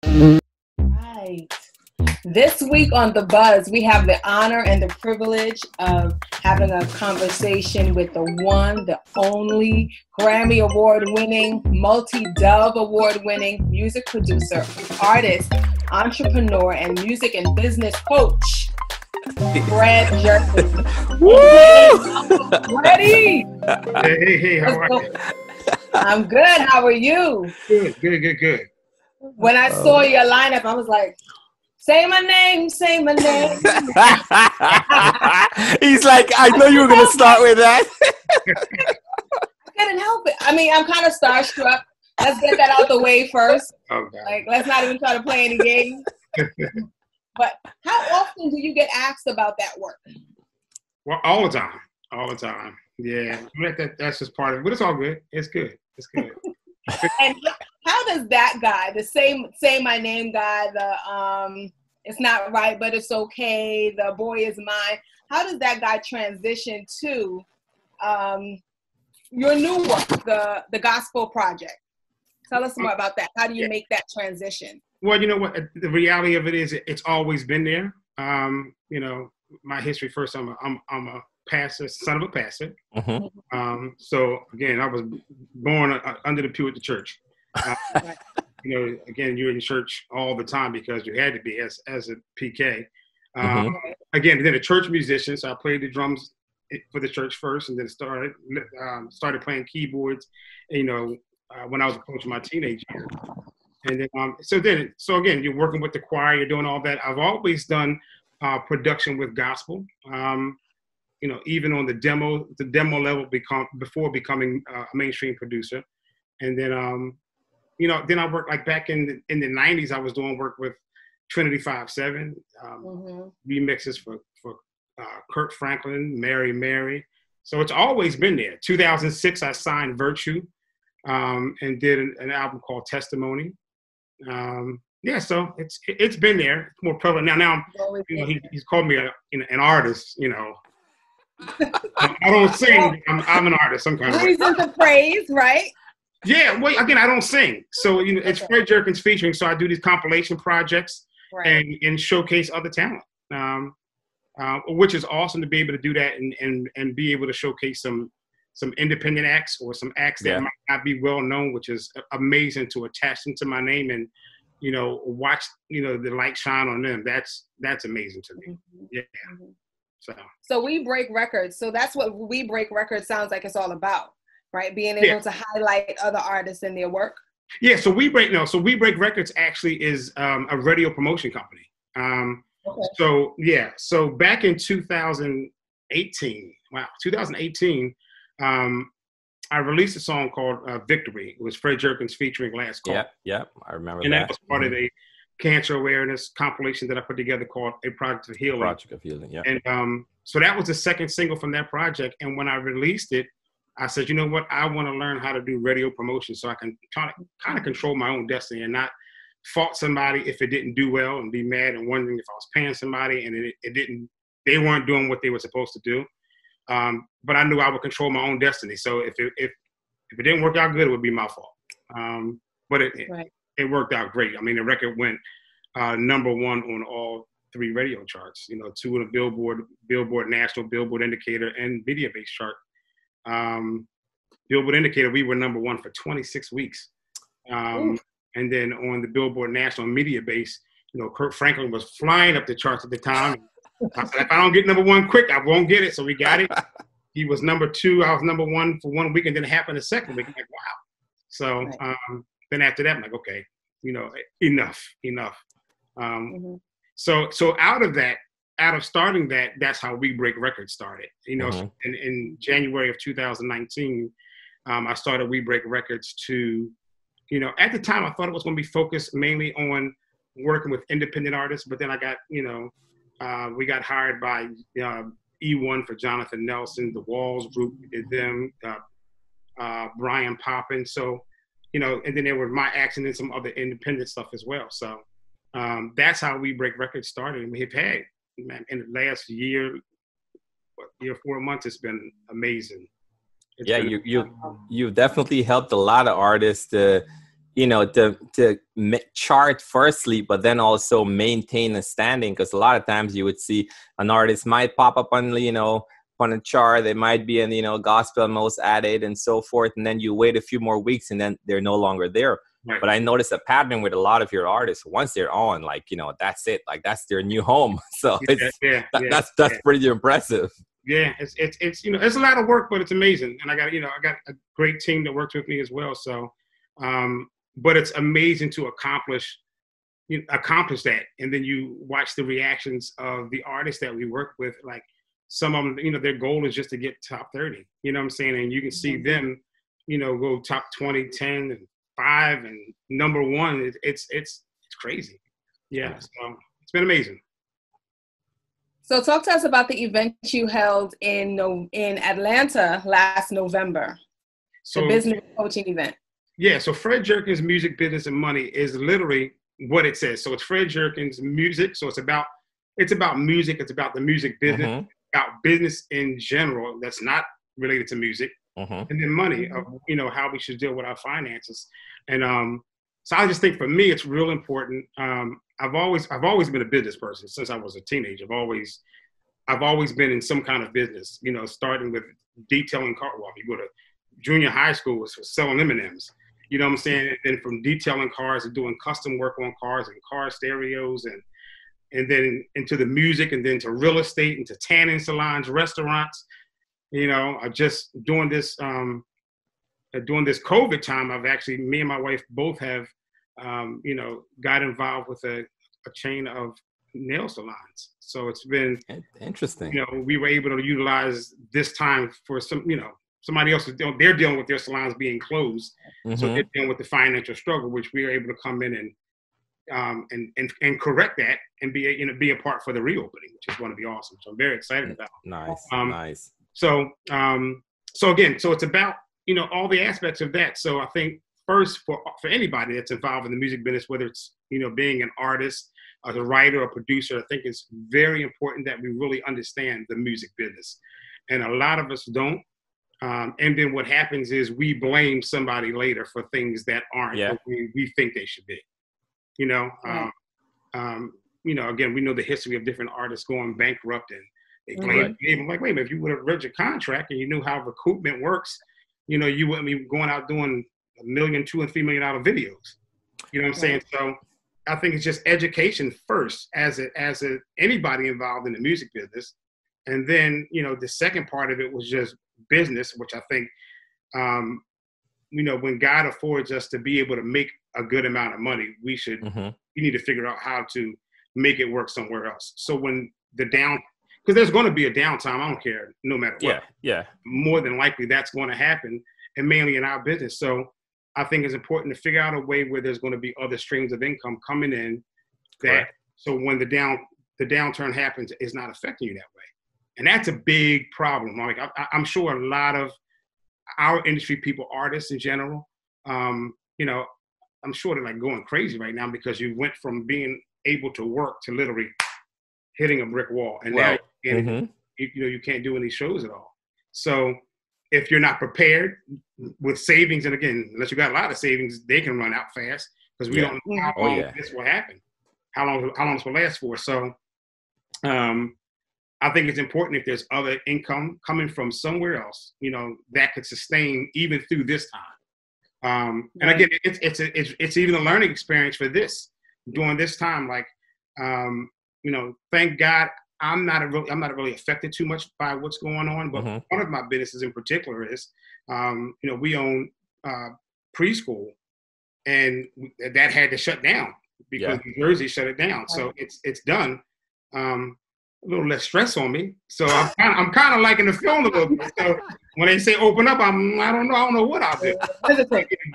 Right. This week on The Buzz, we have the honor and the privilege of having a conversation with the one, the only Grammy Award-winning, multi-Dove Award-winning music producer, artist, entrepreneur, and music and business coach, Fred Jerkins. Woo! Freddie! Hey, how are you? I'm good. How are you? Good. When I saw your lineup, I was like, say my name, say my name. He's like, I know you were going to start with that. I couldn't help it. I mean, I'm kind of starstruck. Let's get that out the way first. Okay. Like, let's not even try to play any games. But how often do you get asked about that work? Well, all the time. Yeah, that's just part of it. But it's all good. It's good. And how does that guy, the say my name guy, the it's not right, but it's okay, the boy is mine, how does that guy transition to your new work, the Gospel Project? Tell us more about that. How do you make that transition? Well, you know what? The reality of it is it's always been there. You know, my history first, I'm a pastor, son of a pastor. Mm-hmm. So again, I was born under the pew at the church. You know, again, you're in church all the time because you had to be as a PK. Again, then a church musician, so I played the drums for the church first, and then started playing keyboards. You know, when I was approaching my teenage years, and then so again, you're working with the choir, you're doing all that. I've always done production with gospel. You know, even on the demo level, before becoming a mainstream producer, and then you know, then I worked like back in the 90s. I was doing work with Trinity 5-7, remixes for Kurt Franklin, Mary. So it's always been there. 2006, I signed Virtue and did an album called Testimony. Yeah, so it's been there. It's more prevalent now. You know, he's called me an artist. You know, I don't sing. I'm an artist. Some kind of way. Reason to praise, right? Yeah, well, again, I don't sing. So, you know, it's Fred Jerkins featuring. So I do these compilation projects and showcase other talent, which is awesome to be able to do that and be able to showcase some independent acts or some acts that might not be well known, which is amazing to attach them to my name and, you know, watch, you know, the light shine on them. That's amazing to me. Yeah. So We Break Records. So that's what We Break Records sounds like it's all about. Right, being able to highlight other artists and their work. Yeah, so We Break Records actually is a radio promotion company. So back in 2018, I released a song called Victory. It was Fred Jerkins featuring Last Call. Yeah, I remember and that was part of a cancer awareness compilation that I put together called A Project of Healing. Yeah. And so that was the second single from that project. And when I released it, I said, you know what? I want to learn how to do radio promotion so I can kind of control my own destiny and not fault somebody if it didn't do well and be mad and wondering if I was paying somebody and it didn't. They weren't doing what they were supposed to do. But I knew I would control my own destiny. So if it didn't work out good, it would be my fault. But it worked out great. I mean, the record went number one on all 3 radio charts. You know, 2 of the Billboard National, Billboard Indicator, and Media Base chart. Billboard Indicator, we were number 1 for 26 weeks. And then on the Billboard National Media Base, you know, Kurt Franklin was flying up the charts at the time. I said, if I don't get number 1 quick, I won't get it. So we got it. He was number 2. I was number 1 for 1 week, and then it happened the second week. I'm like, wow. So then after that, I'm like, okay, you know, enough. So out of starting that, that's how We Break Records started. You know, in January of 2019, I started We Break Records to, you know, at the time I thought it was going to be focused mainly on working with independent artists, but then I got, you know, we got hired by E1 for Jonathan Nelson, the Walls Group, did them, Brian Poppin. So, you know, and then there were my acts and then some other independent stuff as well. So that's how We Break Records started. And we've had, man, in the last year, 4 months, it's been amazing. You've definitely helped a lot of artists to chart firstly, but then also maintain a standing. Because a lot of times you would see an artist might pop up on, on a chart. They might be in, gospel most added and so forth. And then you wait a few more weeks and then they're no longer there. Right. But I noticed a pattern with a lot of your artists. Once they're on, that's it. Like, that's their new home. So that's pretty impressive. Yeah, it's it's a lot of work, but it's amazing. And I got a great team that works with me as well. So, but it's amazing to accomplish that. And then you watch the reactions of the artists that we work with. Like, some of them, their goal is just to get top 30. You know what I'm saying? And you can see them, go top 20, 10, and 5, and number 1. It's crazy. Yeah, so it's been amazing. So talk to us about the event you held in Atlanta last November, the business coaching event. Yeah, so Fred Jerkins Music, Business, and Money is literally what it says. So it's Fred Jerkins Music. So it's about music. It's about the music business, about business in general that's not related to music, and then money, of how we should deal with our finances. And so I just think for me, it's real important. I've always been a business person since I was a teenager. I've always been in some kind of business. Starting with detailing car. Well, if you go to junior high school, was for selling M&Ms. You know what I'm saying? And then from detailing cars and doing custom work on cars and car stereos, and then into the music, and then to real estate, into tanning salons, restaurants. I just doing this COVID time. I've actually, me and my wife both have, got involved with a chain of nail salons. So it's been interesting. We were able to utilize this time for somebody else they're dealing with their salons being closed. So they're dealing with the financial struggle, which we were able to come in and correct that and be a part for the reopening, which is going to be awesome. So I'm very excited about. Nice. So again, it's about all the aspects of that. So I think first for anybody that's involved in the music business, whether it's being an artist, as a writer or producer, I think it's very important that we really understand the music business, and a lot of us don't. And then what happens is we blame somebody later for things that aren't what we think they should be. Again, we know the history of different artists going bankrupt, and they blame them. Like, wait a minute, if you would have read your contract and you knew how recoupment works, you wouldn't be going out doing $1 million, $2 and $3 million videos. You know what I'm saying? So I think it's just education first, as anybody involved in the music business, and then the second part of it was just business, which I think when God affords us to be able to make a good amount of money, we need to figure out how to make it work somewhere else. So when because there's going to be a downtime, I don't care, no matter what. Yeah. More than likely that's going to happen, and mainly in our business. So I think it's important to figure out a way where there's going to be other streams of income coming in so when the downturn happens, it's not affecting you that way. And that's a big problem. Like I'm sure a lot of our industry people, artists in general, I'm sure they're like going crazy right now because you went from being able to work to literally hitting a brick wall, and now you can't do any shows at all. So if you're not prepared with savings, and again, unless you got a lot of savings, they can run out fast because we don't know how long this will happen, how long this will last for. So I think it's important if there's other income coming from somewhere else, that could sustain even through this time. And again, it's even a learning experience for this during this time. Like, thank God I'm not really affected too much by what's going on. But one of my businesses in particular is, we own preschool, and that had to shut down because New Jersey shut it down. So it's done. A little less stress on me. So I'm kind of liking the film a little bit. So when they say open up, I don't know what I'll do.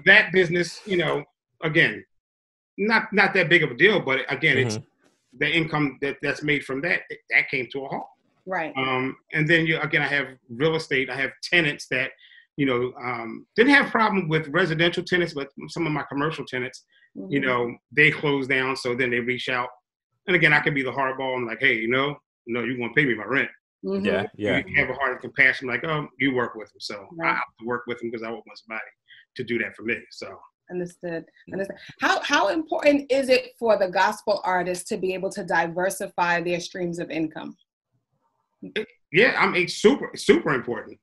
That business, again, not that big of a deal, but again, it's the income that's made from that came to a halt. Right. And then I have real estate. I have tenants that, didn't have problem with residential tenants, but some of my commercial tenants, they closed down. So then they reach out. And again, I could be the hardball and like, hey, no, you want to pay me my rent. Yeah. You have a heart of compassion, like, oh, you work with them. So I have to work with them because I want somebody to do that for me. So Understood. How important is it for the gospel artist to be able to diversify their streams of income? Yeah, I mean, super important.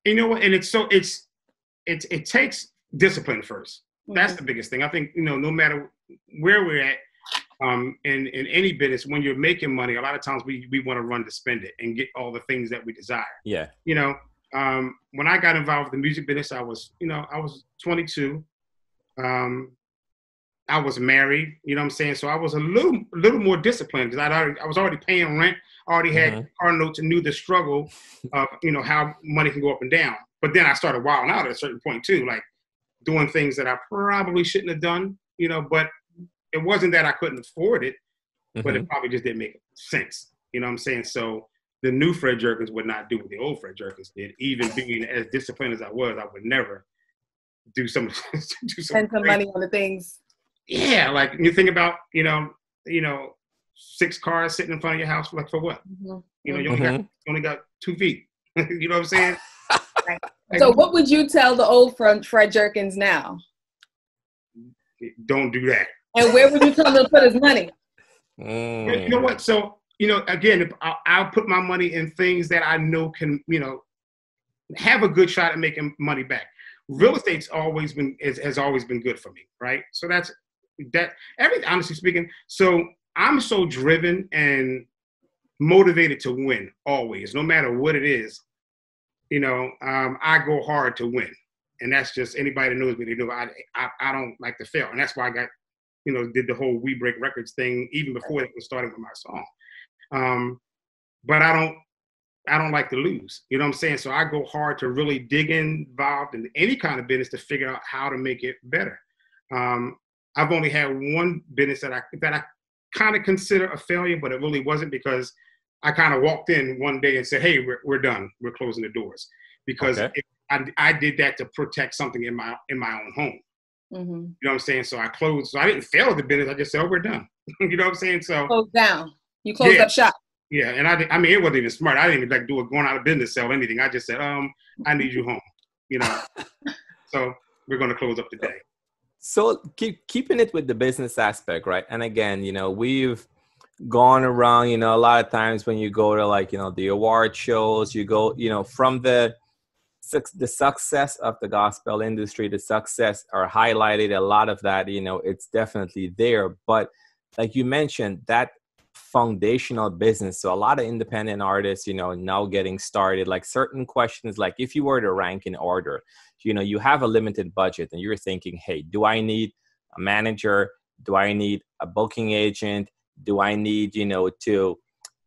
You know what? And it takes discipline first. That's the biggest thing. I think, no matter where we're at, in any business, when you're making money, a lot of times we want to run to spend it and get all the things that we desire. Yeah. When I got involved with the music business, I was 22. I was married, you know what I'm saying? So I was a little more disciplined because I was already paying rent, already had car notes, and knew the struggle of, how money can go up and down. But then I started wilding out at a certain point too, like doing things that I probably shouldn't have done, but it wasn't that I couldn't afford it, but it probably just didn't make sense. You know what I'm saying? So the new Fred Jerkins would not do what the old Fred Jerkins did. Even being as disciplined as I was, I would never do some spend some money on the things. Yeah, like you think about, 6 cars sitting in front of your house, like for what? You only got 2 feet. You know what I'm saying? Right. So what would you tell the old Fred Jerkins now? Don't do that. And where would you tell him to put his money? You know what? So, again, if I'll put my money in things that I know can, have a good shot at making money back. Real estate's has always been good for me, right? So that's everything, honestly speaking. So I'm so driven and motivated to win always, no matter what it is. I go hard to win, and that's just anybody that knows me. They know I don't like to fail, and that's why I got, did the whole We Break Records thing even before it was starting with my song. But I don't like to lose. You know what I'm saying? So I go hard to really dig involved in any kind of business to figure out how to make it better. I've only had one business that I kind of consider a failure, but it really wasn't, because I kind of walked in one day and said, "Hey, we're done. We're closing the doors," because I did that to protect something in my own home. You know what I'm saying? So I closed. So I didn't fail at the business. I just said, "Oh, we're done." You know what I'm saying? So closed down. You closed up shop. Yeah, and I mean, it wasn't even smart. I didn't even going out of business, sell anything. I just said, I need you home. So we're going to close up today. So keeping it with the business aspect, right? And again, we've gone around, a lot of times when you go to the award shows, you go, from the success of the gospel industry, the success are highlighted. A lot of that, it's definitely there. But like you mentioned, that foundational business. So a lot of independent artists, now getting started, like certain questions, like if you were to rank in order, you have a limited budget and you're thinking, hey, do I need a manager? Do I need a booking agent? Do I need, to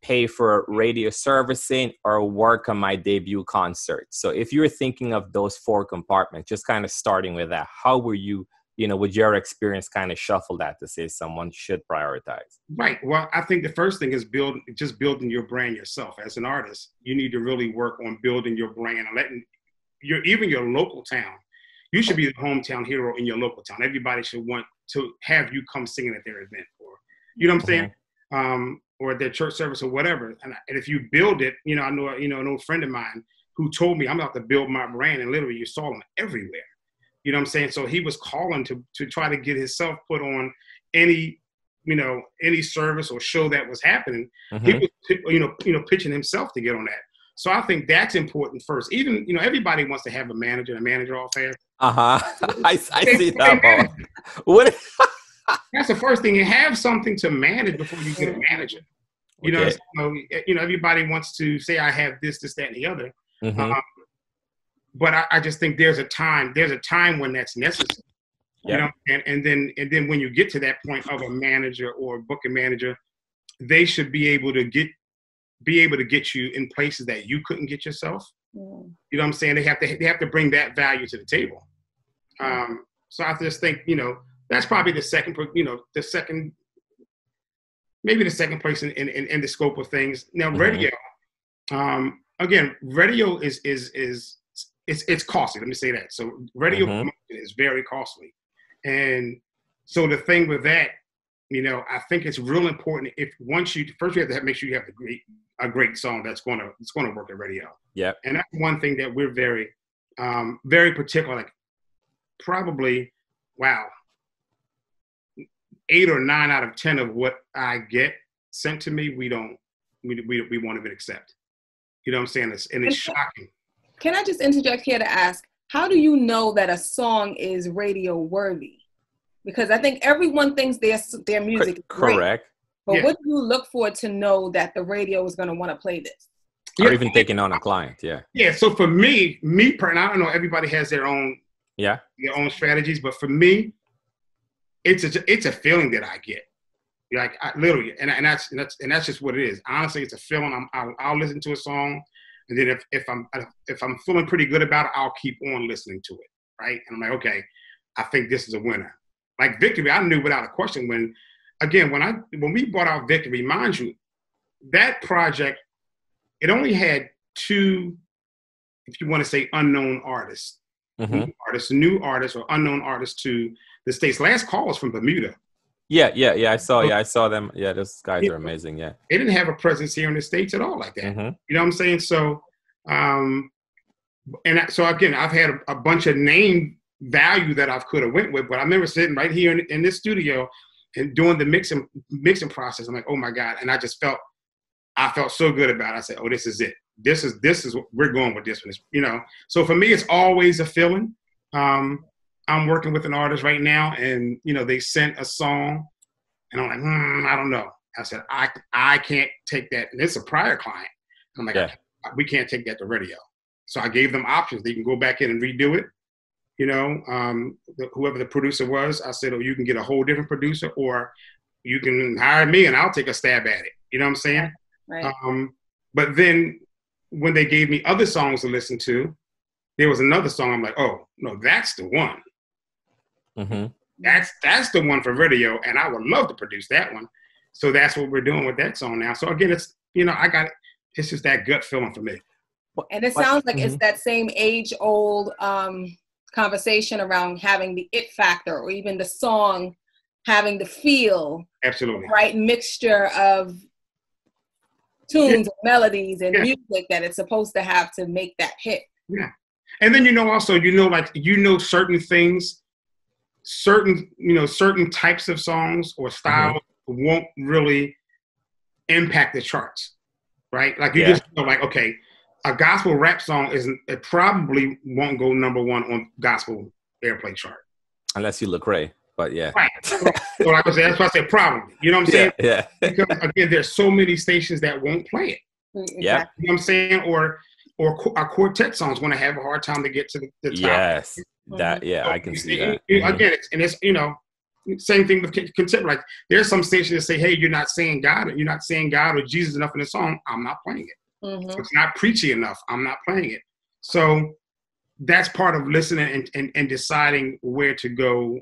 pay for radio servicing or work on my debut concert? So if you're thinking of those 4 compartments, just kind of starting with that, how were you, with your experience, kind of shuffle that to say someone should prioritize? Right. Well, I think the first thing is building your brand yourself. As an artist, you need to really work on building your brand and letting even your local town. You should be the hometown hero in your local town. Everybody should want to have you come singing at their event, or you know what I'm saying, or at their church service or whatever. And if you build it, I know an old friend of mine who told me I'm about to build my brand, and literally you saw him everywhere. You know what I'm saying? So he was calling to try to get himself put on any service or show that was happening. He was, pitching himself to get on that. So I think that's important first. Even, everybody wants to have a manager off there. I see that. What? That's the first thing. You have something to manage before you get a manager. Everybody wants to say, I have this, that, and the other. But I just think there's a time when that's necessary. And then when you get to that point of a manager or a booking manager, they should be able to get you in places that you couldn't get yourself. You know what I'm saying? They have to bring that value to the table. So I just think, that's probably the second place in the scope of things. Now, radio, again, radio it's costly. Let me say that. So radio promotion is very costly. And so the thing with that, I think it's real important. First you have to make sure you have a great song that's going to work at radio. Yeah. And that's one thing that we're very, very particular. Like, probably, wow, 8 or 9 out of 10 of what I get sent to me, we won't even accept. You know what I'm saying? It's shocking. Can I just interject here to ask, how do you know that a song is radio worthy? Because I think everyone thinks their music is great. Correct. But what do you look for to know that the radio is going to want to play this? Or even taking on a client, Yeah, so for me, I don't know, everybody has their own strategies, but for me, it's a feeling that I get. Like literally, and that's just what it is. Honestly, it's a feeling. I'll listen to a song, and then if I'm feeling pretty good about it, I'll keep on listening to it, right? And I'm like, okay, I think this is a winner. Like Victory, I knew without a question when we bought out Victory, mind you, that project, it only had 2, if you want to say, unknown artists, new artists or unknown artists to the States. Last call was from Bermuda. Yeah. I saw them. Yeah, those guys are amazing. Yeah, they didn't have a presence here in the States at all like that. You know what I'm saying? So, so again, I've had a bunch of name value that I could have went with, but I remember sitting right here in this studio and doing the mixing process. I'm like, oh my God, and I felt so good about it. I said, oh, this is it. This is what we're going with this one. You know, so for me, it's always a feeling. I'm working with an artist right now, and they sent a song, and I'm like, I don't know. I said, I can't take that. And it's a prior client. I'm like, we can't take that to radio. So I gave them options. They can go back in and redo it. Whoever the producer was, I said, oh, you can get a whole different producer, or you can hire me and I'll take a stab at it. You know what I'm saying? Right. But then when they gave me other songs to listen to, there was another song. I'm like, oh no, that's the one. That's the one for radio, and I would love to produce that one. So that's what we're doing with that song now. So again, it's I got it. It's just that gut feeling for me. And it sounds like it's that same age-old conversation around having the it factor, or even the song having the feel. Absolutely. Right mixture of tunes and melodies and music that it's supposed to have to make that hit. Yeah. And then also certain things, certain types of songs or styles won't really impact the charts, right? Like you just know, like, okay, a gospel rap song it probably won't go #1 on gospel airplay chart. Unless you look Ray, but yeah. Right. So like I said, that's why I said probably. You know what I'm saying? Yeah. Because again, there's so many stations that won't play it. Yeah. You know what I'm saying? Or our quartet songs going to have a hard time to get to the top. Yes. I can see that. Again, it's same thing with contemporary. Like there's some stations that say, hey, you're not saying God or Jesus enough in the song. I'm not playing it. So it's not preachy enough. I'm not playing it. So that's part of listening and deciding where to go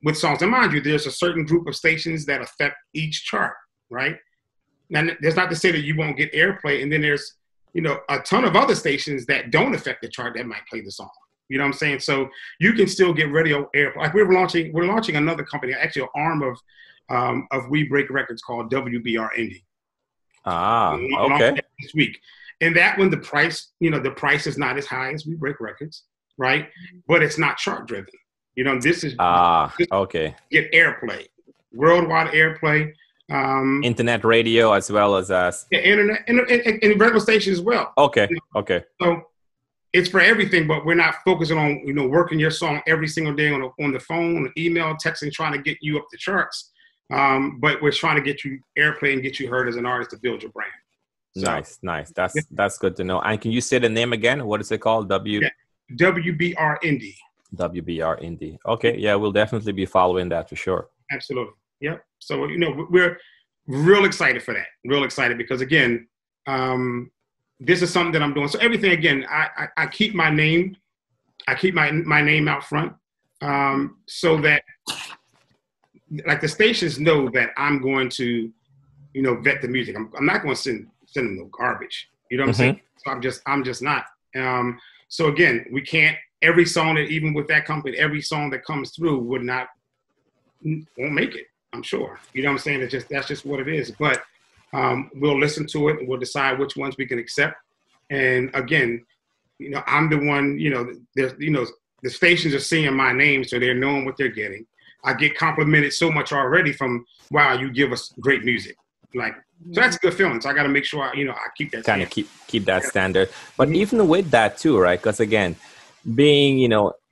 with songs. And mind you, there's a certain group of stations that affect each chart, right? Now, there's not to say that you won't get airplay, and then there's a ton of other stations that don't affect the chart that might play the song. You know what I'm saying? So you can still get radio airplay. Like we're launching another company, actually an arm of We Break Records called WBR Indie. Okay. This week, and that one, the price is not as high as We Break Records, right? But it's not chart driven. This is okay. Get airplay, worldwide airplay, internet radio as well as internet and radio stations as well. Okay. So it's for everything, but we're not focusing on working your song every single day on the phone, on email, texting, trying to get you up the charts. But we're trying to get you airplay and get you heard as an artist to build your brand. So, nice. That's good to know. And can you say the name again? What is it called? WBR Indie. WBR Indie. Okay, yeah, we'll definitely be following that for sure. Absolutely. Yep. So we're real excited for that. Real excited because again, this is something that I'm doing. So everything again, I keep my name. I keep my name out front, so that. Like the stations know that I'm going to, vet the music. I'm not going to send them no garbage. You know what I'm saying? So I'm just not. So again, we can't. Every song that even with that company, every song that comes through won't make it. I'm sure. You know what I'm saying? That's just what it is. But we'll listen to it and we'll decide which ones we can accept. And again, I'm the one. the stations are seeing my name, so they're knowing what they're getting. I get complimented so much already from, wow, you give us great music. Like, so that's a good feeling. So I got to make sure I keep that kind of keep that standard. But even with that too, right? Because again, being,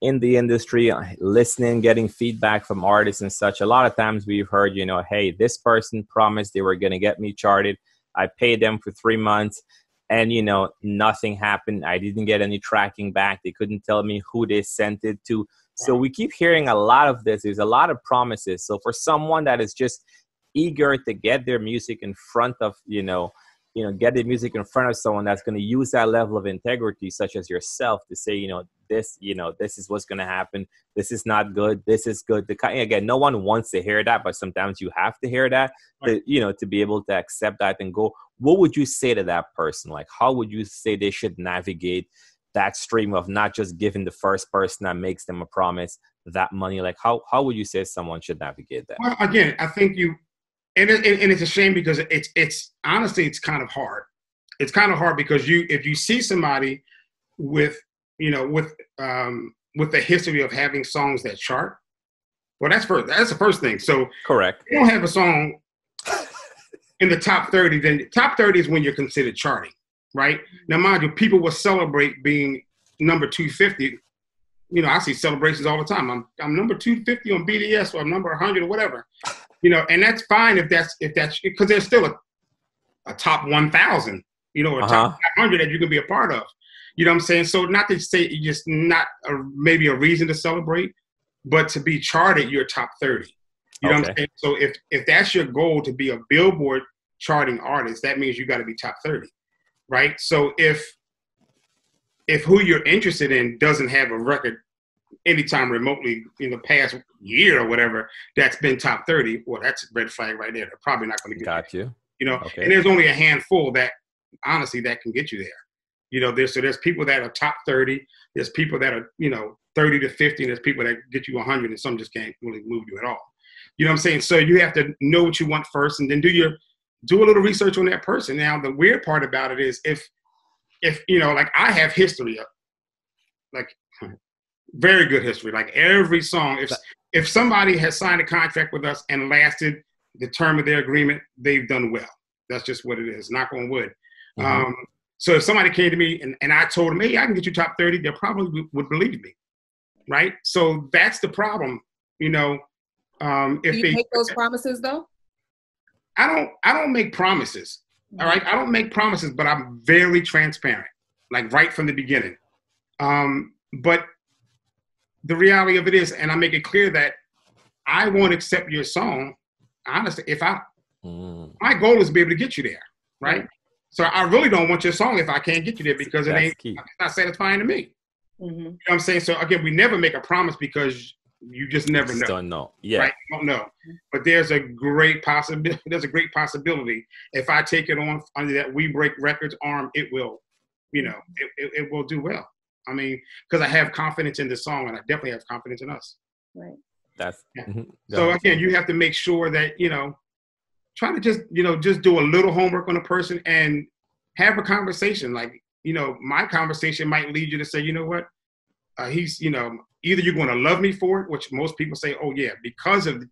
in the industry, listening, getting feedback from artists and such, a lot of times we've heard, hey, this person promised they were going to get me charted. I paid them for 3 months and, nothing happened. I didn't get any tracking back. They couldn't tell me who they sent it to. So we keep hearing a lot of this. There's a lot of promises. So for someone that is just eager to get their music in front of, get the music in front of someone that's going to use that level of integrity, such as yourself, to say, this is what's going to happen. This is not good. This is good. Again, no one wants to hear that, but sometimes you have to hear that, to be able to accept that and go. What would you say to that person? Like, how would you say they should navigate that stream of not just giving the first person that makes them a promise that money? Like, how would you say someone should navigate that? Well, again, I think and it's a shame because it's honestly, it's kind of hard. It's kind of hard because if you see somebody with a history of having songs that chart, well, that's the first thing. So correct. If you don't have a song in the top 30, then top 30 is when you're considered charting. Right? Now, mind you, people will celebrate being number 250. I see celebrations all the time. I'm number 250 on BDS, or I'm number 100 or whatever. And that's fine if that's because there's still a top 1,000, or top 500 that you can be a part of. You know what I'm saying? So not to say you just not maybe a reason to celebrate, but to be charted, you're top 30. You know what I'm saying? So if that's your goal, to be a Billboard charting artist, that means you got to be top 30. Right. So if who you're interested in doesn't have a record anytime remotely in the past year or whatever that's been top 30, well, that's a red flag right there. They're probably not going to get you. And there's only a handful that honestly that can get you there. There's people that are top 30. There's people that are 30 to 50. And there's people that get you 100, and some just can't really move you at all. You know what I'm saying? So you have to know what you want first, and then do a little research on that person. Now, the weird part about it is if like I have history, like very good history, like every song, if somebody has signed a contract with us and lasted the term of their agreement, they've done well. That's just what it is. Knock on wood. So if somebody came to me and I told them, hey, I can get you top 30, they probably would believe me. Right. So that's the problem. If do you make those promises though? I don't make promises. All right. I don't make promises, but I'm very transparent, like right from the beginning. But the reality of it is, and I make it clear that I won't accept your song. Honestly, my goal is to be able to get you there. Right. So I really don't want your song if I can't get you there, because it's not satisfying to me. You know what I'm saying? So again, we never make a promise because you just never know. Don't know. Yeah. Right? Don't know. But there's a great possibility. If I take it on under that We Break Records arm, it will, it will do well. I mean, because I have confidence in the song, and I definitely have confidence in us. Right. So again, you have to make sure that, try to just do a little homework on a person and have a conversation. Like, my conversation might lead you to say, you know what, he's, either you're going to love me for it, which most people say, oh yeah, because of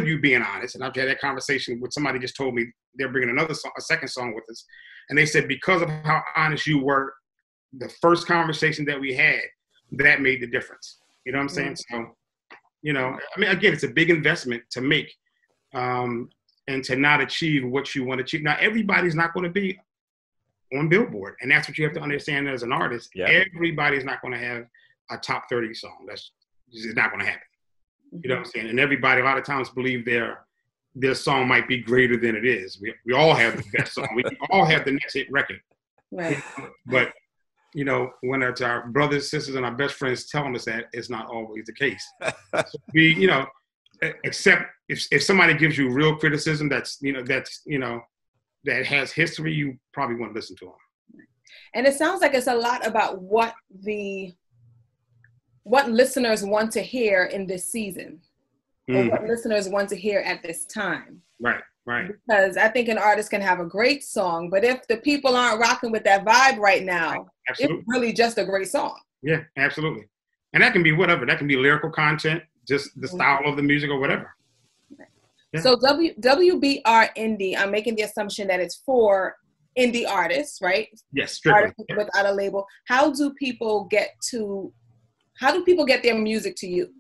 you being honest. And I've had that conversation with somebody just told me they're bringing a second song with us. And they said, because of how honest you were, the first conversation that we had, that made the difference. You know what I'm saying? So, I mean, again, it's a big investment to make, and to not achieve what you want to achieve. Now, everybody's not going to be on Billboard. And that's what you have to understand as an artist. Yeah. Everybody's not going to have a top 30 song. That's just not going to happen. You know what I'm saying? And everybody a lot of times believe their song might be greater than it is. We all have the best song. We all have the next hit record. Right. But, when it's our brothers, sisters, and our best friends telling us that, it's not always the case. So we, except if somebody gives you real criticism that has history, you probably want to listen to them. And it sounds like it's a lot about what listeners want to hear in this season, or what listeners want to hear at this time. Right. Because I think an artist can have a great song, but if the people aren't rocking with that vibe right now, it's really just a great song. Yeah, absolutely. And that can be whatever. That can be lyrical content, just the style of the music or whatever. Yeah. So WBR Indie, I'm making the assumption that it's for indie artists, right? Yes, strictly. Artists without a label. How do people get their music to you?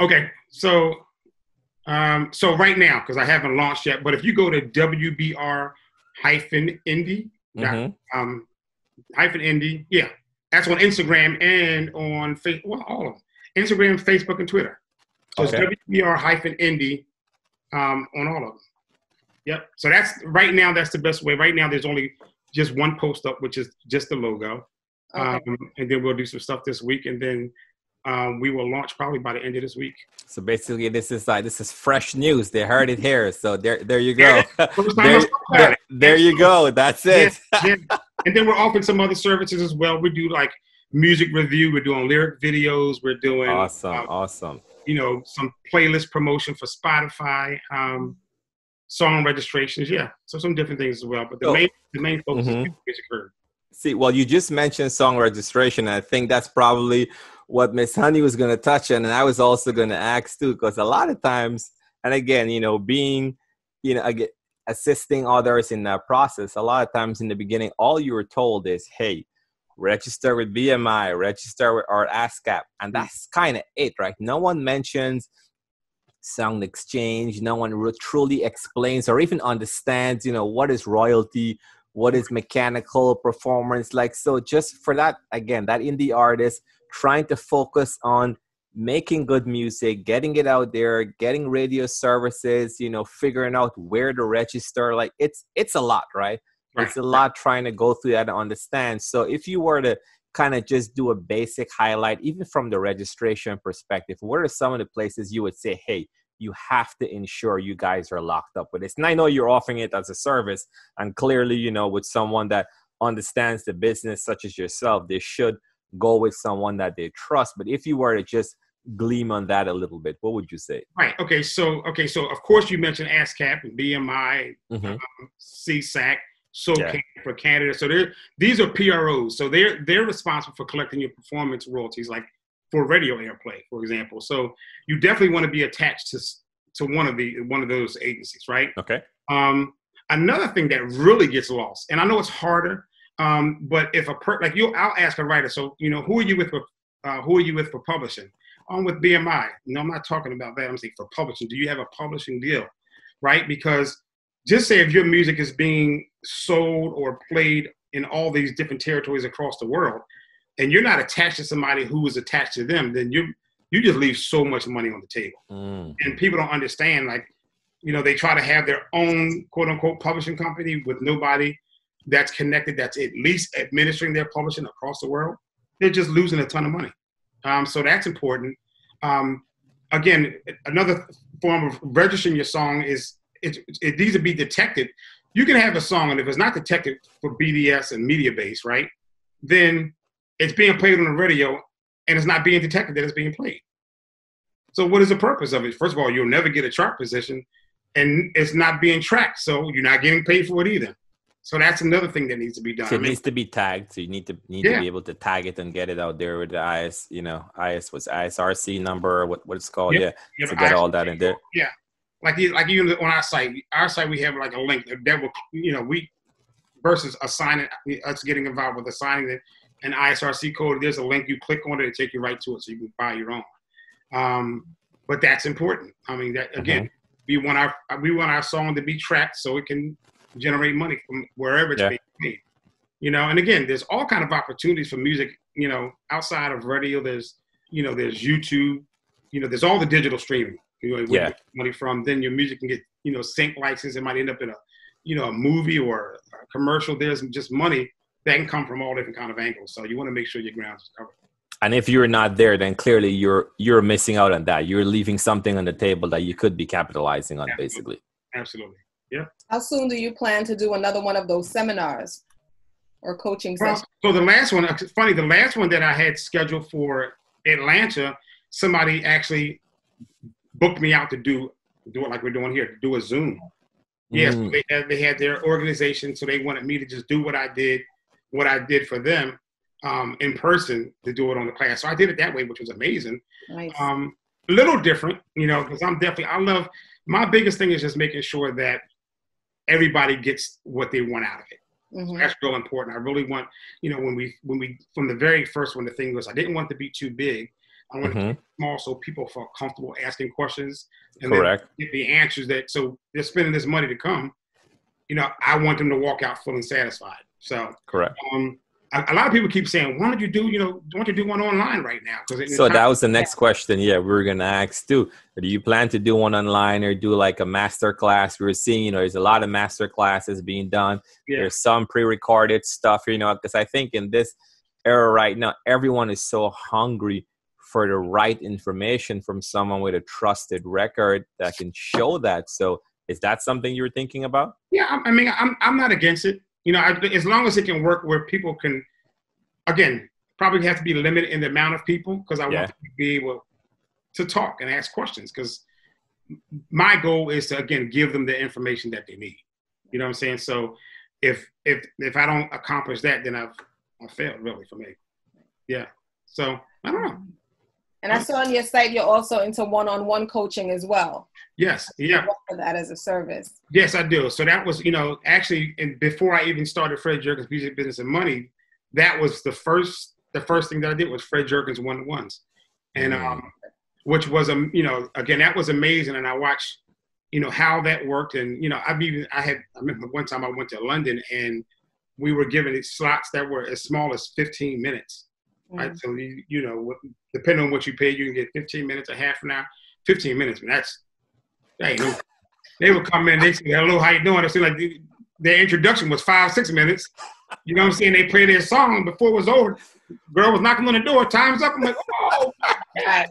Okay, so right now, because I haven't launched yet, but if you go to WBR-Indie, -Indie, yeah, that's on Instagram and on Facebook, well, all of them. Instagram, Facebook, and Twitter. So it's WBR-Indie on all of them. Yep. So that's right now. That's the best way. Right now, there's only just one post up, which is just the logo, and then we'll do some stuff this week, and then we will launch probably by the end of this week. So basically, this is fresh news. They heard it here. So there you go. There you go. That's it. Yeah. And then we're offering some other services as well. We do like music review. We're doing lyric videos. We're doing awesome. You know, some playlist promotion for Spotify. Song registrations, yeah. So some different things as well. But the main focus is music heard. See, well, you just mentioned song registration. I think that's probably what Miss Honey was going to touch on, and I was also going to ask too, because a lot of times, and again, you know, being, you know, assisting others in that process, a lot of times in the beginning, all you were told is, hey, register with BMI, register with our ASCAP, and that's kind of it, right? No one mentions sound exchange. No one truly explains or even understands, you know, what is royalty, what is mechanical performance like. So just for that, again, that indie artist trying to focus on making good music, getting it out there, getting radio services, you know, figuring out where to register. Like it's a lot, right? It's a lot trying to go through that and understand. So if you were to kind of just do a basic highlight, even from the registration perspective, what are some of the places you would say, hey, you have to ensure you guys are locked up with this? And I know you're offering it as a service, and clearly, you know, with someone that understands the business, such as yourself, they should go with someone that they trust. But if you were to just gleam on that a little bit, what would you say? Right. Okay. So of course you mentioned ASCAP, BMI, CSAC, for Canada. So these are PROs. So they're responsible for collecting your performance royalties, like for radio airplay, for example. So you definitely want to be attached to one of those agencies, right? Okay. Another thing that really gets lost, and I know it's harder, but if I'll ask a writer. So you know, who are you with for publishing? I'm with BMI. No, I'm not talking about that. I'm saying for publishing. Do you have a publishing deal, right? Because just say if your music is being sold or played in all these different territories across the world, and you're not attached to somebody who is attached to them, then you just leave so much money on the table. And people don't understand, like, you know, they try to have their own quote unquote publishing company with nobody that's connected, that's at least administering their publishing across the world. They're just losing a ton of money. So that's important. Again, another form of registering your song is it needs to be detected. You can have a song, and if it's not detected for BDS and media base, right, then it's being played on the radio, and it's not being detected that it's being played. So what is the purpose of it? First of all, you'll never get a chart position, and it's not being tracked, so you're not getting paid for it either. So that's another thing that needs to be done. So it needs to be tagged. So you need to be able to tag it and get it out there with the ISRC number, what it's called, to get all that in there. Yeah, like even on our site we have like a link that will, you know, we versus us getting involved with assigning it. An ISRC code, there's a link, you click on it, it take you right to it so you can buy your own. But that's important. I mean, that again, we want our song to be tracked so it can generate money from wherever it's being made. You know, and again, there's all kind of opportunities for music, you know, outside of radio. There's YouTube, you know, there's all the digital streaming, you know, where you get money from. Then your music can get, you know, sync license. It might end up in a movie or a commercial. There's just money that can come from all different kind of angles. So you want to make sure your ground is covered. And if you're not there, then clearly you're missing out on that. You're leaving something on the table that you could be capitalizing on, basically. Absolutely. Yeah. How soon do you plan to do another one of those seminars or coaching sessions? So the last one that I had scheduled for Atlanta, somebody actually booked me out to do it like we're doing here, to do a Zoom. Yes, they had their organization, so they wanted me to just do what I did for them. in person to do it on the class. So I did it that way, which was amazing. Nice. A little different, because my biggest thing is just making sure that everybody gets what they want out of it. Mm-hmm. So that's real important. I really want, when we from the very first one, the thing was I didn't want it to be too big. I want to keep it small so people felt comfortable asking questions and Correct. then get the answers so they're spending this money to come. I want them to walk out feeling satisfied. So correct. A lot of people keep saying, why don't you do one online right now? So that was the next question. Yeah, we were going to ask too. Do you plan to do one online or do like a master class? We were seeing, there's a lot of master classes being done. Yeah. There's some pre-recorded stuff, because I think in this era right now, everyone is so hungry for the right information from someone with a trusted record that can show that. So is that something you were thinking about? Yeah, I mean, I'm not against it. As long as it can work where people can, again, probably have to be limited in the amount of people because I want them to be able to talk and ask questions because my goal is to, again, give them the information that they need. You know what I'm saying? So if I don't accomplish that, then I've failed really for me. Yeah. So I don't know. And I saw on your site you're also into one-on-one coaching as well. Yes. Yeah. For that as a service. Yes, I do. So that was, actually, and before I even started Fred Jerkins Music Business and Money, that was the first thing that I did was Fred Jerkins One-on-Ones, and which was again that was amazing. And I watched, how that worked, and I remember one time I went to London and we were given these slots that were as small as 15 minutes. Right. So, depending on what you pay, you can get 15 minutes, a half an hour, 15 minutes. But they would come in, they say, hello, how you doing? It seemed like their introduction was 5-6 minutes. You know what I'm saying? They play their song before it was over. Girl was knocking on the door, time's up. I'm like, oh, my God.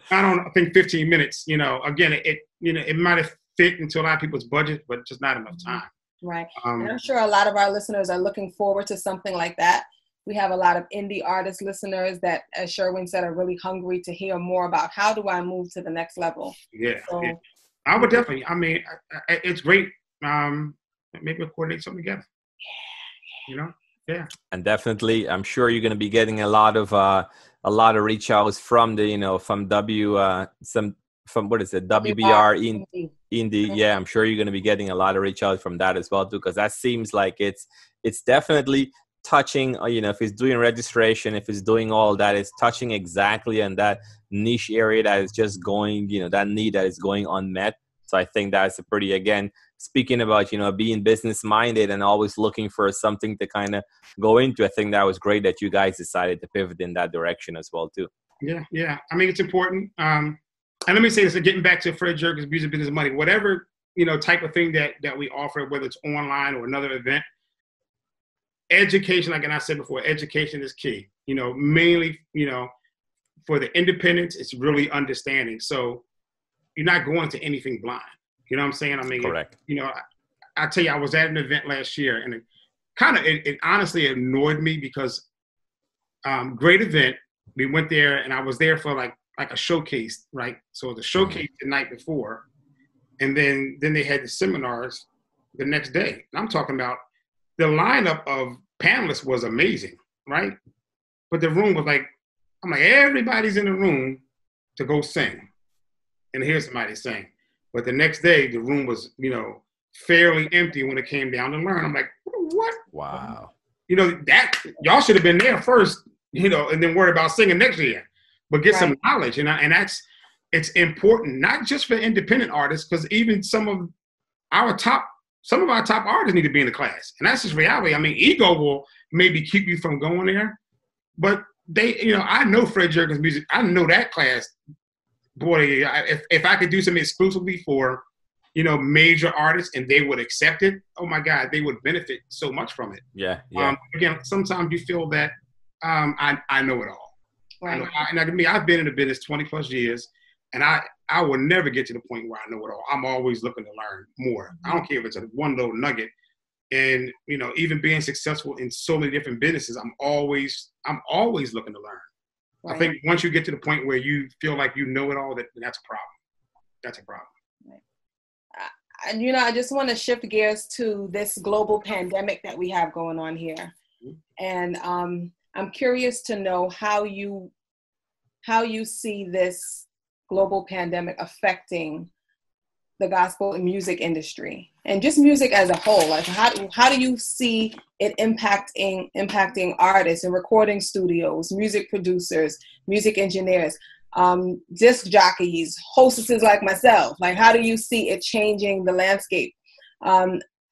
I think 15 minutes, again, it might have fit into a lot of people's budget, but just not enough time. Right. And I'm sure a lot of our listeners are looking forward to something like that. We have a lot of indie artist listeners that, as Sherwin said, are really hungry to hear more about how do I move to the next level. Yeah. So, I would definitely. I mean, it's great. Maybe we'll coordinate something together. Yeah. And definitely, I'm sure you're going to be getting a lot of reach outs from the from what is it, WBR Indie. Yeah, I'm sure you're going to be getting a lot of reach out from that as well too, because that seems like it's definitely touching, if it's doing registration, if it's doing all that, it's touching exactly on that niche area that is just going, that need that is going unmet. So I think that's a pretty, again, speaking about, being business minded and always looking for something to kind of go into. I think that was great that you guys decided to pivot in that direction as well too. Yeah. I mean, it's important. And let me say this, getting back to Fred Jerkins Music Business Money, whatever, type of thing that we offer, whether it's online or another event, education, like I said before, education is key. Mainly, for the independents, it's really understanding. So you're not going to anything blind. You know what I'm saying? I mean, correct. I tell you, I was at an event last year, and it honestly annoyed me because great event. We went there, and I was there for like a showcase, right? So the showcase the night before, and then they had the seminars the next day. And I'm talking about the lineup of panelists was amazing, right? But the room was I'm like, everybody's in the room to go sing. And here's somebody sing. But the next day, the room was, fairly empty when it came down to learn. I'm like, what? Wow. That y'all should have been there first, and then worry about singing next year. But get some knowledge, and it's important, not just for independent artists, because even some of our top artists need to be in the class. And that's just reality. I mean, ego will maybe keep you from going there. But I know Fred Jerkins Music. I know that class. Boy, if I could do something exclusively for, major artists and they would accept it, oh my God, they would benefit so much from it. Yeah. Again, sometimes you feel that I know it all. Right. I've been in the business 20 plus years, and I will never get to the point where I know it all. I'm always looking to learn more. I don't care if it's a one little nugget. And, even being successful in so many different businesses, I'm always looking to learn. Right. I think once you get to the point where you feel like you know it all, that's a problem. That's a problem. Right. I just want to shift gears to this global pandemic that we have going on here. And I'm curious to know how you see this global pandemic affecting the gospel and music industry and just music as a whole. Like how do you see it impacting artists and recording studios, music producers, music engineers, disc jockeys, hostesses like myself? Like, how do you see it changing the landscape?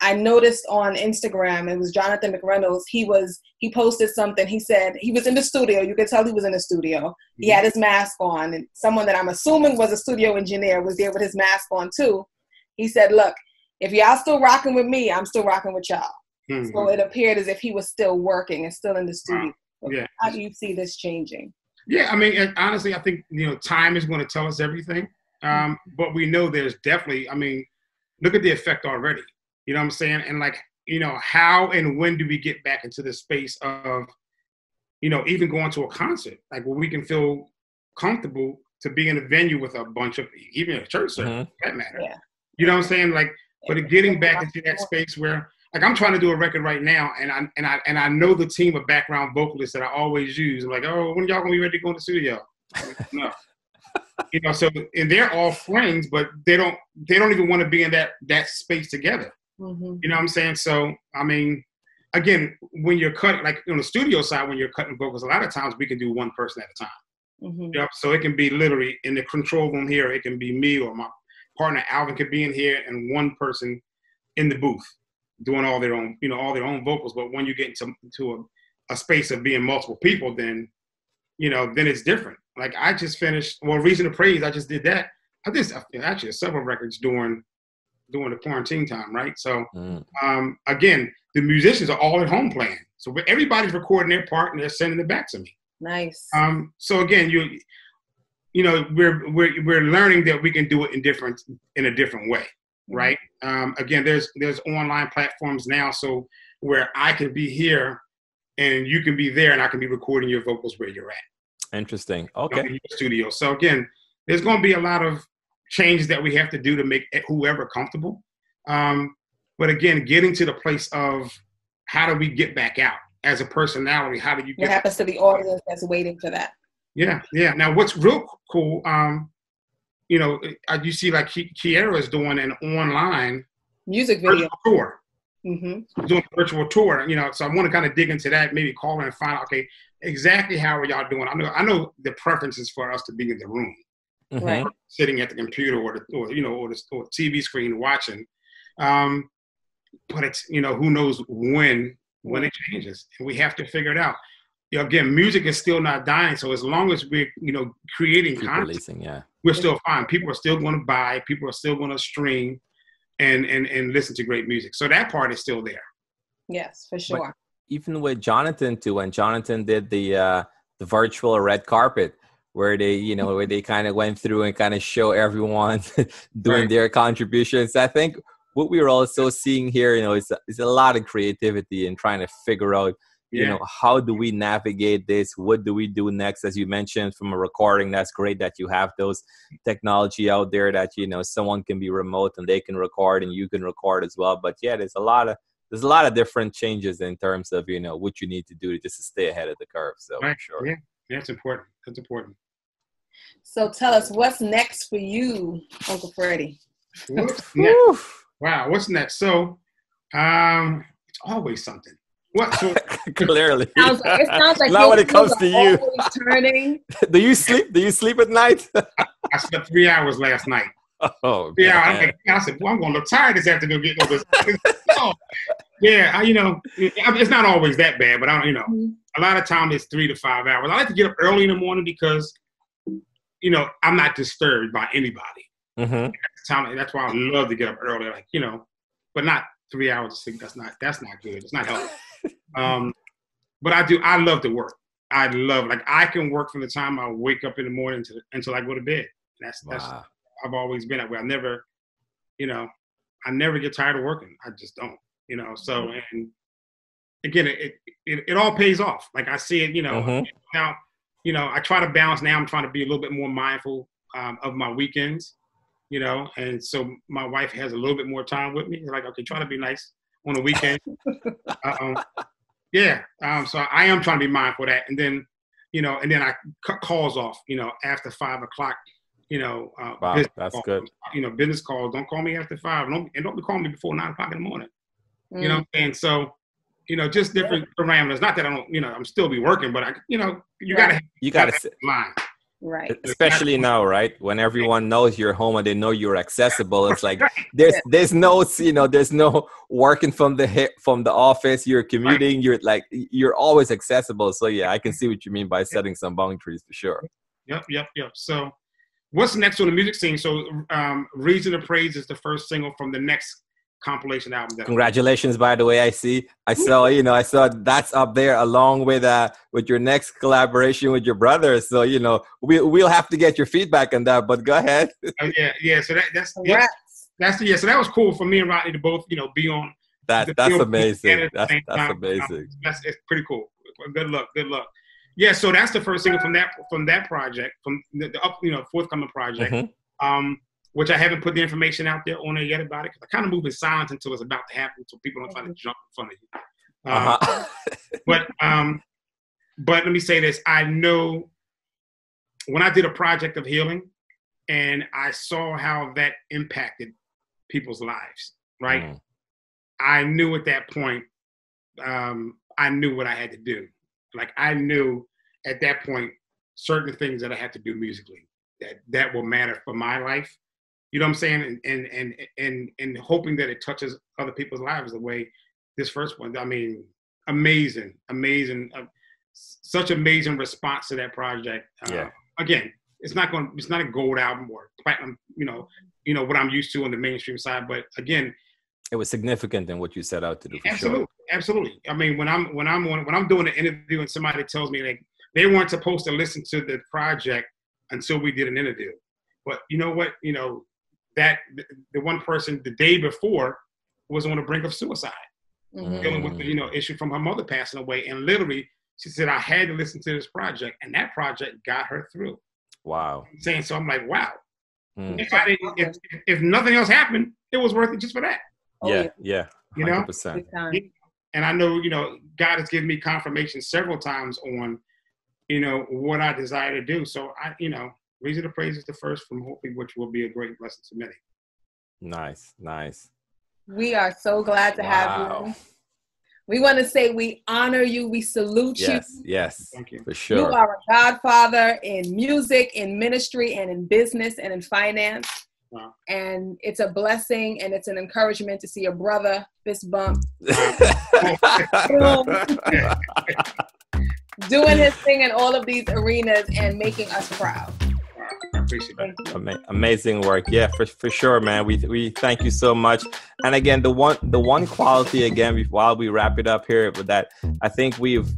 I noticed on Instagram, it was Jonathan McReynolds. He posted something. He said he was in the studio. You could tell he was in the studio. He had his mask on, and someone that I'm assuming was a studio engineer was there with his mask on too. He said, "Look, if y'all still rocking with me, I'm still rocking with y'all." Mm-hmm. So it appeared as if he was still working and still in the studio. Wow. Yeah. How do you see this changing? Yeah, I mean, honestly, I think, time is going to tell us everything. But we know there's definitely, look at the effect already. You know what I'm saying? And how and when do we get back into the space of, even going to a concert, like where we can feel comfortable to be in a venue with a bunch of, even a church service, for that matter. Yeah. You know what I'm saying? But getting back into that space where, I'm trying to do a record right now, and I know the team of background vocalists that I always use. I'm like, oh, when y'all gonna be ready to go in the studio? No. So, and they're all friends, but they don't even want to be in that space together. Mm-hmm. You know what I'm saying? So, again, when you're cutting, like on the studio side, when you're cutting vocals, a lot of times we can do one person at a time. Mm-hmm. So it can be literally in the control room here. It can be me or my partner Alvin could be in here, and one person in the booth doing all their own vocals. But when you get into a space of being multiple people, then it's different. Like I just finished, Reason to Praise. I just did that. I did actually several records during the quarantine time, right? So, again, the musicians are all at home playing. So everybody's recording their part and they're sending it back to me. Nice. So again, we're learning that we can do it in a different way, right? Again, there's online platforms now, so where I can be here and you can be there, and I can be recording your vocals where you're at. Interesting. Okay. In your studio. So again, there's going to be a lot of changes that we have to do to make whoever comfortable. But again, getting to the place of how do we get back out as a personality? How do you get? What happens to the audience that's waiting for that? Yeah. Now, what's real cool, you see like Kiera is doing an online music video tour. Mm-hmm. Doing a virtual tour, so I want to kind of dig into that, maybe call in and find out, okay, exactly how are y'all doing? I know the preference is for us to be in the room, right, sitting at the computer or the TV screen watching. But it's who knows when it changes, and we have to figure it out. Again, music is still not dying, so as long as we're creating content, we're still fine. People are still going to buy. People are still going to stream. And listen to great music. So that part is still there. Yes, for sure. But even with Jonathan too, when Jonathan did the virtual red carpet, where they kind of went through and kind of show everyone doing their contributions. I think what we were also seeing here, is a lot of creativity and trying to figure out, how do we navigate this? What do we do next? As you mentioned, from a recording, that's great that you have those technology out there that, someone can be remote and they can record and you can record as well. But yeah, there's a lot of different changes in terms of, what you need to do to stay ahead of the curve. So right. Sure. Yeah, that's important. That's important. So tell us, what's next for you, Uncle Freddie? What's next? Wow, what's next? So it's always something. What? So, clearly. It sounds like not when it comes to you. Turning. Do you sleep? Do you sleep at night? I slept 3 hours last night. Oh, yeah. I said, well, I'm going to look tired this afternoon getting over this. Yeah, it's not always that bad, but a lot of times it's 3 to 5 hours. I like to get up early in the morning because, I'm not disturbed by anybody. Mm-hmm. That's why I love to get up early, but not 3 hours of sleep. That's not good. It's not healthy. But I love to work. I can work from the time I wake up in the morning until I go to bed. That's I've always been that way. I never get tired of working. I just don't, so, and again, it all pays off. Like I see it, now, I try to balance now. I'm trying to be a little bit more mindful of my weekends, and so my wife has a little bit more time with me. Like, okay, try to be nice on the weekend. Yeah. So I am trying to be mindful of that. And then, and then I cut calls off, after 5 o'clock, Wow, that's calls, good. Business calls. Don't call me after 5. Don't be calling me before 9 o'clock in the morning. And so, just different parameters. Not that I don't, I'm still be working, but you gotta set line. Right. Especially now, right? When everyone knows you're home and they know you're accessible. It's like there's no, there's no working from the office. You're commuting. Right. You're always accessible. So yeah, I can see what you mean by setting some boundaries for sure. Yep. So what's next on the music scene? So Reason to Praise is the first single from the next compilation album. Congratulations, by the way. I saw that's up there along with your next collaboration with your brother. So we'll have to get your feedback on that. But go ahead. Yeah. So so that was cool for me and Rodney to both be on. That's amazing. That's amazing. It's pretty cool. Good luck. Yeah. So that's the first single from that project, from the forthcoming project. Mm-hmm. Which I haven't put the information out there on it yet about it, because I kind of move in silence until it's about to happen, so people don't try to jump in front of you. But let me say this: I know when I did a project of healing, and I saw how that impacted people's lives. Right? Mm. I knew at that point, I knew what I had to do. Like I knew at that point certain things that I had to do musically that will matter for my life. You know what I'm saying? And hoping that it touches other people's lives the way this first one. I mean, amazing. Such amazing response to that project. Again, it's not a gold album or platinum, what I'm used to on the mainstream side. But again, it was significant in what you set out to do. Absolutely. I mean, when I'm doing an interview and somebody tells me like they weren't supposed to listen to the project until we did an interview. But you know what? That the one person the day before was on the brink of suicide, dealing with the issue from her mother passing away, and literally she said I had to listen to this project, and that project got her through. Wow. So I'm like, wow. If nothing else happened, it was worth it just for that. Yeah. 100%. And I know God has given me confirmation several times on what I desire to do. So I Reason to Praise is the first from hopefully, which will be a great blessing to many. Nice. We are so glad to have you. We want to say we honor you. We salute you. Yes. Thank you. For sure. You are a godfather in music, in ministry, and in business, and in finance. Wow. And it's a blessing, and it's an encouragement to see a brother fist bump. Doing his thing in all of these arenas and making us proud. I appreciate that. Amazing work. Yeah, for sure, man. We thank you so much. And again, the one quality again, while we wrap it up here, but that I think we've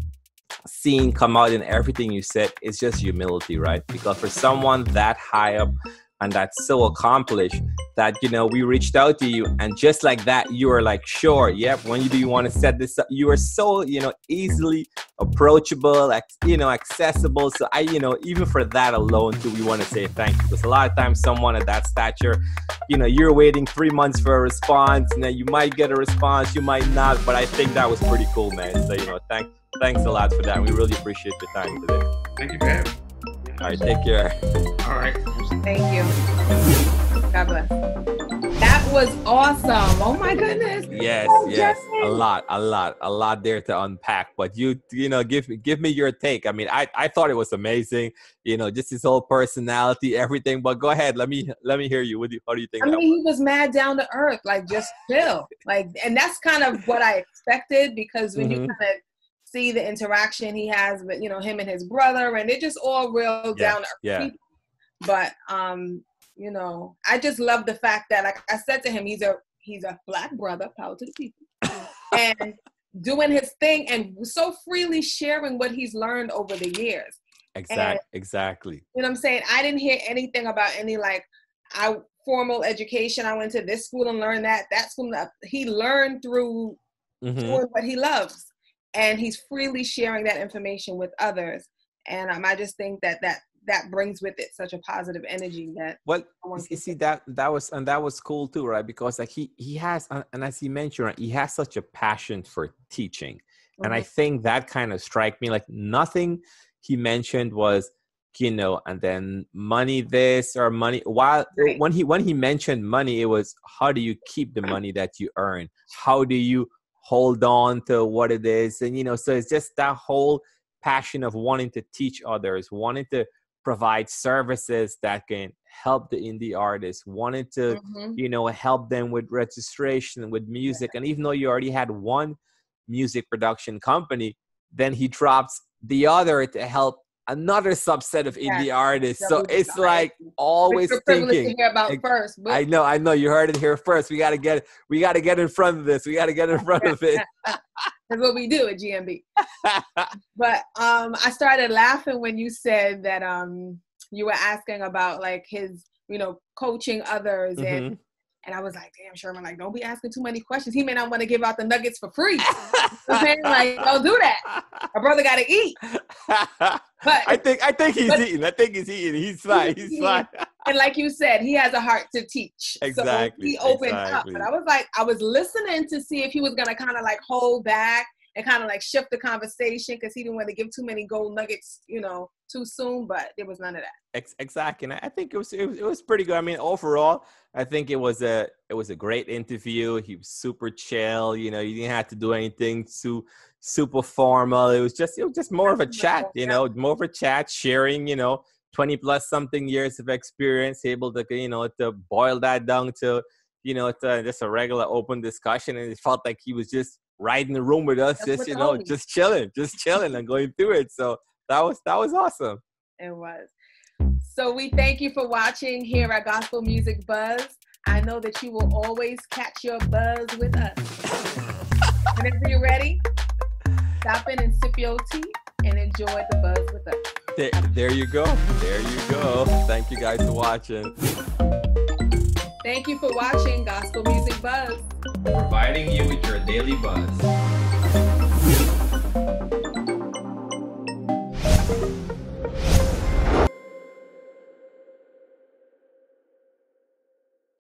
seen come out in everything you said is just humility, right? Because for someone that high up and that's so accomplished that, we reached out to you, and just like that, you were like, sure, yep, when do you want to set this up? You are so, easily approachable, accessible. So even for that alone too, we want to say thank you, because a lot of times someone at that stature, you're waiting 3 months for a response, and then you might get a response, you might not, but I think that was pretty cool, man. So, thanks a lot for that. We really appreciate your time today. Thank you for having me. All right, take care. All right. Thank you. God bless. That was awesome. Oh my goodness. Yes. A lot there to unpack. But you give me your take. I mean, I thought it was amazing. Just his whole personality, everything. But go ahead. Let me hear you. How do you think? He was mad down to earth, like just chill, and that's kind of what I expected, because when you kind of see the interaction he has with him and his brother, and they're just all real down to earth people. But I just love the fact that, like I said to him, he's a Black brother, power to the people, and doing his thing and so freely sharing what he's learned over the years. Exactly. You know what I'm saying? I didn't hear anything about any formal education. I went to this school and learned that school. He learned through doing what he loves. And he's freely sharing that information with others. And I just think that brings with it such a positive energy that. Well, you see, that was cool too, right? Because he has, and as he mentioned, he has such a passion for teaching. And I think that kind of struck me. Like nothing he mentioned was, you know, and then money this or money. While when he mentioned money, it was how do you keep the money that you earn? How do you hold on to what it is? And, you know, so it's just that whole passion of wanting to teach others, wanting to provide services that can help the indie artists, wanted to, you know, help them with registration, with music. And even though you already had one music production company, then he drops the other to help another subset of indie artists. So it's like always thinking. To hear about first. I know. You heard it here first. We gotta get in front of this. We gotta get in front of it. That's what we do at GMB. But I started laughing when you said that you were asking about like his, you know, coaching others, and I was like, damn, Sherman, like, don't be asking too many questions. He may not want to give out the nuggets for free. Okay? Like, don't do that. Our brother got to eat. But I think he's eating. I think he's eating. He's fine. He's fine. And like you said, he has a heart to teach. Exactly. So he opened up. But I was listening to see if he was going to kind of like hold back and kind of like shift the conversation because he didn't want to give too many gold nuggets, you know, too soon, but there was none of that. Exactly. And I think it was pretty good. I mean, overall, I think it was a great interview. He was super chill. You know, you didn't have to do anything too super formal. It was just more of a chat, you know, more of a chat, sharing, you know, 20 plus something years of experience, able to, you know, to boil that down to, you know, to just a regular open discussion. And it felt like he was just right in the room with us, just, you know, just chilling and going through it. So that was awesome. It was. So we thank you for watching here at Gospel Music Buzz. I know that you will always catch your buzz with us. Whenever you're ready, stop in and sip your tea and enjoy the buzz with us. There you go. There you go. Thank you guys for watching. Thank you for watching Gospel Music Buzz. Providing you with your daily buzz.